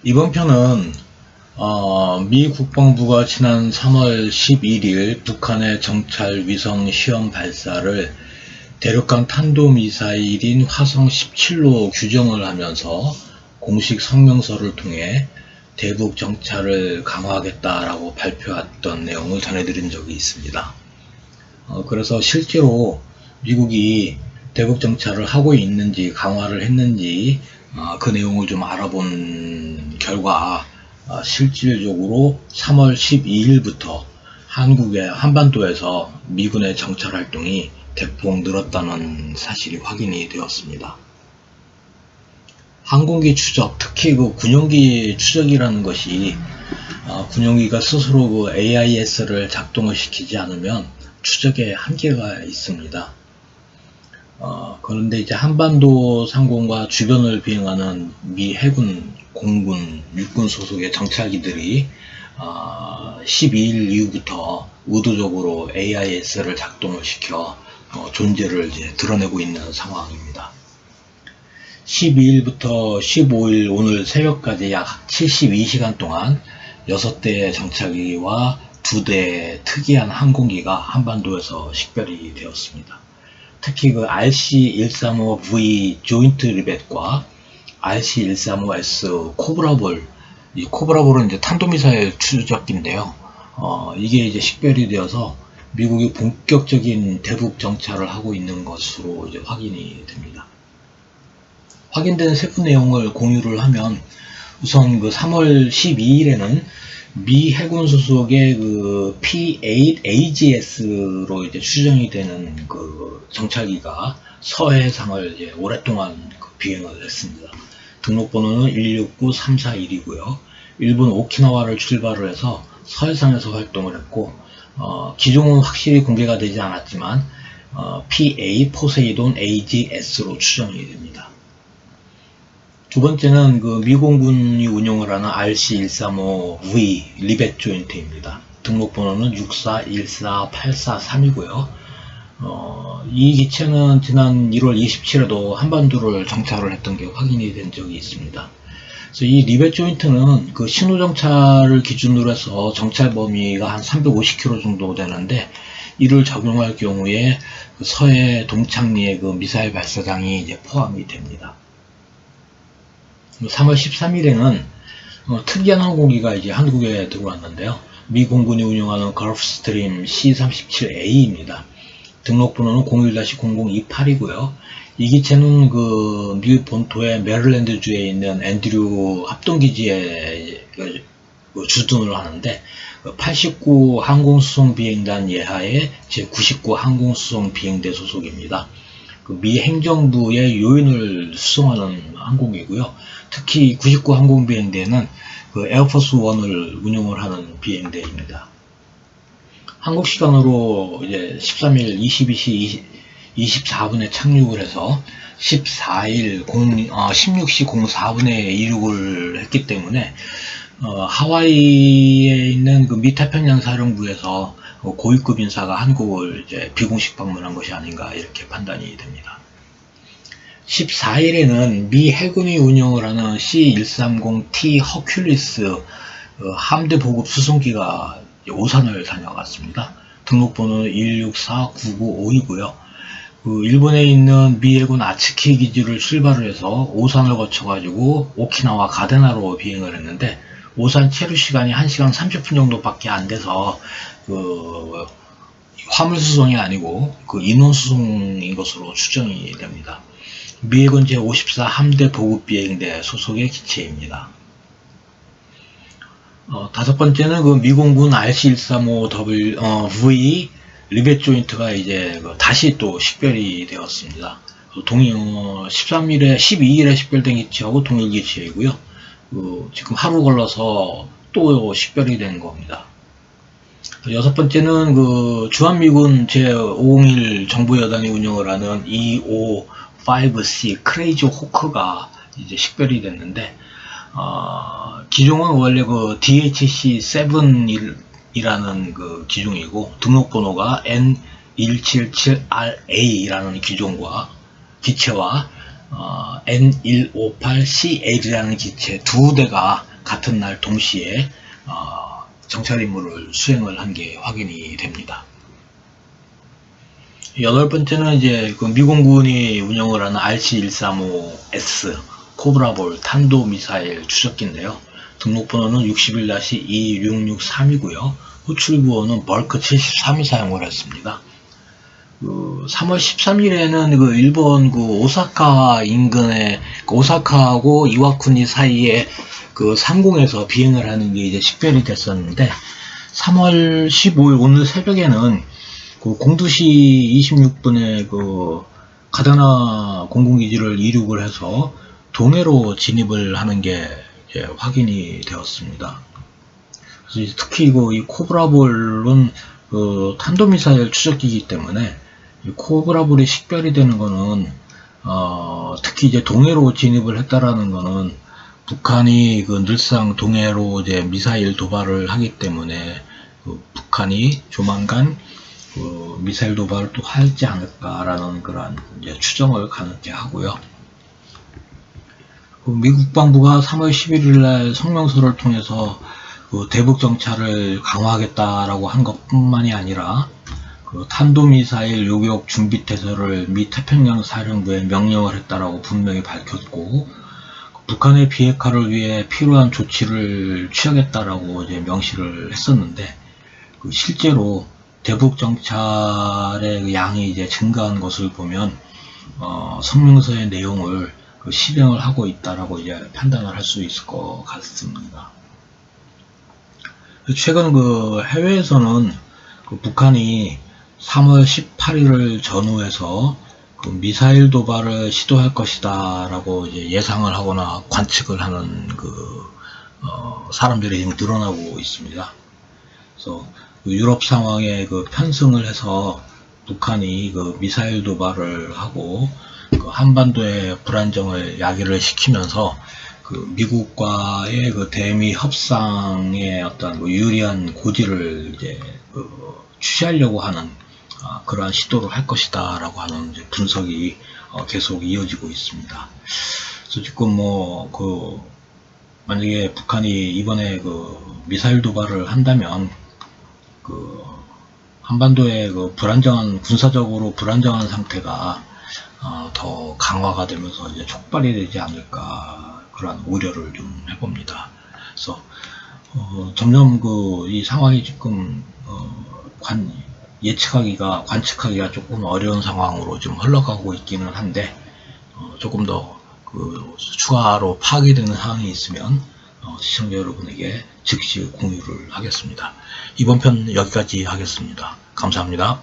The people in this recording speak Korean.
이번 편은 미 국방부가 지난 3월 11일 북한의 정찰 위성 시험 발사를 대륙간 탄도미사일인 화성 17로 규정을 하면서 공식 성명서를 통해 대북 정찰을 강화하겠다라고 발표했던 내용을 전해드린 적이 있습니다. 그래서 실제로 미국이 대북 정찰을 하고 있는지 강화를 했는지 그 내용을 좀 알아본 결과 실질적으로 3월 12일부터 한국의 한반도에서 미군의 정찰 활동이 대폭 늘었다는 사실이 확인이 되었습니다. 항공기 추적, 특히 그 군용기 추적이라는 것이 군용기가 스스로 그 AIS를 작동을 시키지 않으면 추적에 한계가 있습니다. 그런데 이제 한반도 상공과 주변을 비행하는 미 해군, 공군, 육군 소속의 정찰기들이 12일 이후부터 의도적으로 AIS를 작동을 시켜 존재를 이제 드러내고 있는 상황입니다. 12일부터 15일 오늘 새벽까지 약 72시간 동안 6대의 정찰기와 2대의 특이한 항공기가 한반도에서 식별이 되었습니다. 특히 그 RC-135V 조인트 리벳과 RC-135S 코브라볼, 이 코브라볼은 이제 탄도미사일 추적기인데요. 이게 이제 식별이 되어서 미국이 본격적인 대북 정찰을 하고 있는 것으로 이제 확인이 됩니다. 확인된 세부 내용을 공유를 하면 우선 그 3월 12일에는 미 해군 소속의 그 P-8AGS로 이제 추정이 되는 그 정찰기가 서해상을 이제 오랫동안 비행을 했습니다. 등록번호는 169341이고요. 일본 오키나와를 출발을 해서 서해상에서 활동을 했고, 기종은 확실히 공개가 되지 않았지만, P-8 포세이돈 AGS로 추정이 됩니다. 두 번째는 그 미공군이 운용을 하는 RC-135V 리벳 조인트입니다. 등록번호는 6414843이고요. 이 기체는 지난 1월 27일에도 한반도를 정찰을 했던 게 확인이 된 적이 있습니다. 그래서 이 리벳 조인트는 그 신호 정찰을 기준으로 해서 정찰 범위가 한 350km 정도 되는데, 이를 적용할 경우에 그 서해 동창리의 그 미사일 발사장이 이제 포함이 됩니다. 3월 13일에는 특이한 항공기가 이제 한국에 들어왔는데요. 미 공군이 운영하는 걸프스트림 C-37A입니다. 등록번호는 01-0028이고요. 이 기체는 그 미국 본토의 메릴랜드주에 있는 앤드류 합동기지에 주둔을 하는데, 89 항공수송 비행단 예하의 제99 항공수송 비행대 소속입니다. 미 행정부의 요인을 수송하는 항공이고요. 특히 99 항공비행대는 그 에어포스 1을 운용을 하는 비행대입니다. 한국 시간으로 이제 13일 22시 24분에 착륙을 해서 14일 16시 04분에 이륙을 했기 때문에 하와이에 있는 그 미 태평양 사령부에서 고위급 인사가 한국을 이제 비공식 방문한 것이 아닌가 이렇게 판단이 됩니다. 14일에는 미 해군이 운영을 하는 C-130T 허큘리스 함대 보급 수송기가 오산을 다녀갔습니다. 등록번호는 164995이고요. 그 일본에 있는 미 해군 아츠키 기지를 출발을 해서 오산을 거쳐가지고 오키나와 가데나로 비행을 했는데, 오산 체류 시간이 1시간 30분 정도밖에 안 돼서 그 화물 수송이 아니고 그 인원 수송인 것으로 추정이 됩니다. 미 해군 제54 함대 보급 비행대 소속의 기체입니다. 다섯 번째는 그 미공군 RC-135V 리벳 조인트가 이제 다시 또 식별이 되었습니다. 12일에 식별된 기체하고 동일 기체이고요. 지금 하루 걸러서 또 식별이 된 겁니다. 여섯 번째는 그 주한미군 제501 정보여단이 운영을 하는 E5C 크레이지 호크가 이제 식별이 됐는데, 기종은 원래 그 DHC-7이라는 그 기종이고, 등록번호가 N177RA라는 기체와 N158CL이라는 기체 두 대가 같은 날 동시에 정찰 임무를 수행을 한 게 확인이 됩니다. 여덟 번째는 이제 그 미공군이 운영을 하는 RC-135S 코브라볼 탄도미사일 추적기인데요. 등록번호는 61-26632고요. 호출구호는 벌크 73이 사용을 했습니다. 3월 13일에는 그 일본 그 오사카 인근의 오사카하고 이와쿠니 사이에 그 상공에서 비행을 하는 게 이제 식별이 됐었는데 3월 15일 오늘 새벽에는 그 공두시 26분에 그 가다나 공군기지를 이륙을 해서 동해로 진입을 하는 게 이제 확인이 되었습니다. 그래서 특히 그 이 코브라볼은 그 탄도미사일 추적기이기 때문에 이 코브라볼이 식별이 되는 거는 특히 이제 동해로 진입을 했다라는 거는 북한이 그 늘상 동해로 이제 미사일 도발을 하기 때문에 그 북한이 조만간 그 미사일 도발을 또 하지 않을까라는 그런 이제 추정을 가능케 하고요. 그 미국 국방부가 3월 11일날 성명서를 통해서 그 대북 정찰을 강화하겠다라고 한 것뿐만이 아니라 그 탄도미사일 요격 준비 태세를 미 태평양 사령부에 명령을 했다라고 분명히 밝혔고 북한의 비핵화를 위해 필요한 조치를 취하겠다라고 이제 명시를 했었는데 그 실제로 대북 정찰의 양이 이제 증가한 것을 보면 성명서의 내용을 그 실행을 하고 있다라고 이제 판단을 할 수 있을 것 같습니다. 최근 그 해외에서는 그 북한이 3월 18일을 전후해서 그 미사일 도발을 시도할 것이다 라고 이제 예상을 하거나 관측을 하는 그 사람들이 늘어나고 있습니다. 그래서 그 유럽 상황에 그 편승을 해서 북한이 그 미사일 도발을 하고 그 한반도의 불안정을 야기를 시키면서 그 미국과의 그 대미 협상의 어떤 그 유리한 고지를 이제 취하려고 하는 그러한 시도를 할 것이다 라고 하는 이제 분석이 계속 이어지고 있습니다. 그래서 지금 만약에 북한이 이번에 그 미사일 도발을 한다면 그 한반도의 그 군사적으로 불안정한 상태가 더 강화가 되면서 이제 촉발이 되지 않을까 그런 우려를 좀 해봅니다. 그래서 점점 이 상황이 지금 관측하기가 조금 어려운 상황으로 좀 흘러가고 있기는 한데 조금 더 추가로 파악되는 사항이 있으면 시청자 여러분에게 즉시 공유를 하겠습니다. 이번 편 여기까지 하겠습니다. 감사합니다.